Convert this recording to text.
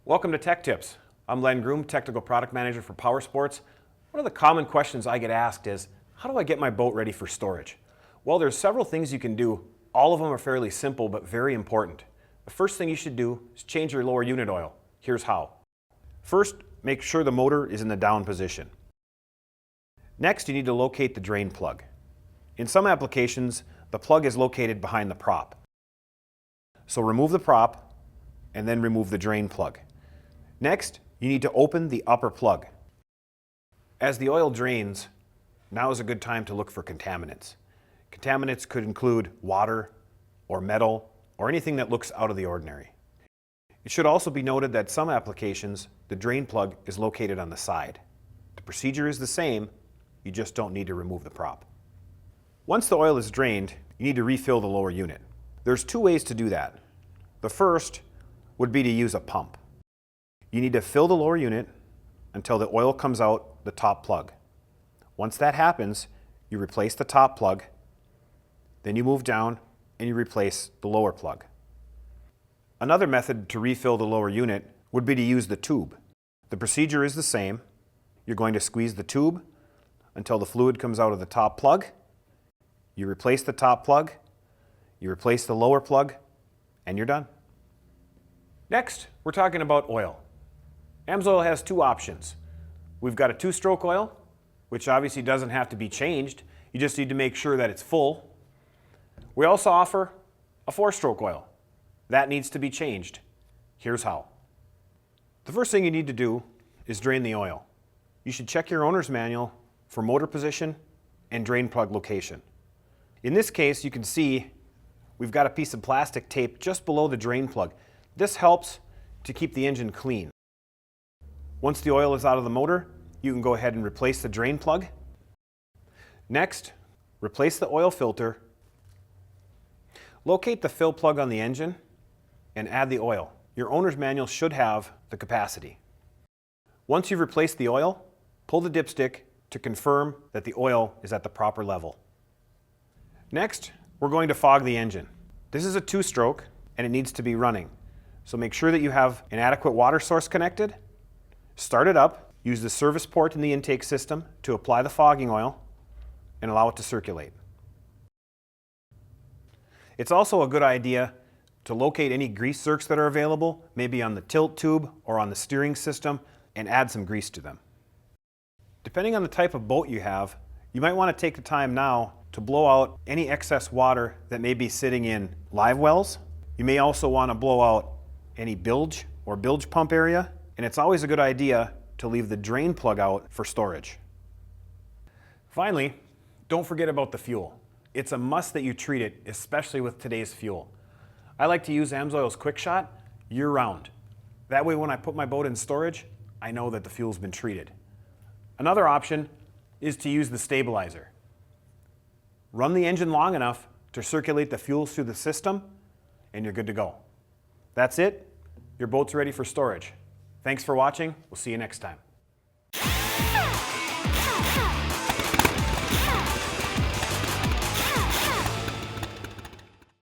Welcome to Tech Tips. I'm Len Groom, Technical Product Manager for Power Sports. One of the common questions I get asked is, how do I get my boat ready for storage? Well, there's several things you can do. All of them are fairly simple but very important. The first thing you should do is change your lower unit oil. Here's how. First, make sure the motor is in the down position. Next, you need to locate the drain plug. In some applications, the plug is located behind the prop. So remove the prop and then remove the drain plug. Next, you need to open the upper plug. As the oil drains, now is a good time to look for contaminants. Contaminants could include water or metal or anything that looks out of the ordinary. It should also be noted that some applications, the drain plug is located on the side. The procedure is the same, you just don't need to remove the prop. Once the oil is drained, you need to refill the lower unit. There's two ways to do that. The first would be to use a pump. You need to fill the lower unit until the oil comes out the top plug. Once that happens, you replace the top plug, then you move down and you replace the lower plug. Another method to refill the lower unit would be to use the tube. The procedure is the same. You're going to squeeze the tube until the fluid comes out of the top plug. You replace the top plug, you replace the lower plug, and you're done. Next, we're talking about oil. AMSOIL has two options. We've got a two-stroke oil, which obviously doesn't have to be changed. You just need to make sure that it's full. We also offer a four-stroke oil. That needs to be changed. Here's how. The first thing you need to do is drain the oil. You should check your owner's manual for motor position and drain plug location. In this case, you can see we've got a piece of plastic tape just below the drain plug. This helps to keep the engine clean. Once the oil is out of the motor, you can go ahead and replace the drain plug. Next, replace the oil filter. Locate the fill plug on the engine and add the oil. Your owner's manual should have the capacity. Once you've replaced the oil, pull the dipstick to confirm that the oil is at the proper level. Next, we're going to fog the engine. This is a two-stroke and it needs to be running. So make sure that you have an adequate water source connected. Start it up, use the service port in the intake system to apply the fogging oil and allow it to circulate. It's also a good idea to locate any grease zerks that are available, maybe on the tilt tube or on the steering system, and add some grease to them. Depending on the type of boat you have, you might want to take the time now to blow out any excess water that may be sitting in live wells. You may also want to blow out any bilge or bilge pump area, and it's always a good idea to leave the drain plug out for storage. Finally, don't forget about the fuel. It's a must that you treat it, especially with today's fuel. I like to use AMSOIL's Quick Shot year-round. That way when I put my boat in storage, I know that the fuel's been treated. Another option is to use the stabilizer. Run the engine long enough to circulate the fuel through the system, and you're good to go. That's it. Your boat's ready for storage. Thanks for watching. We'll see you next time.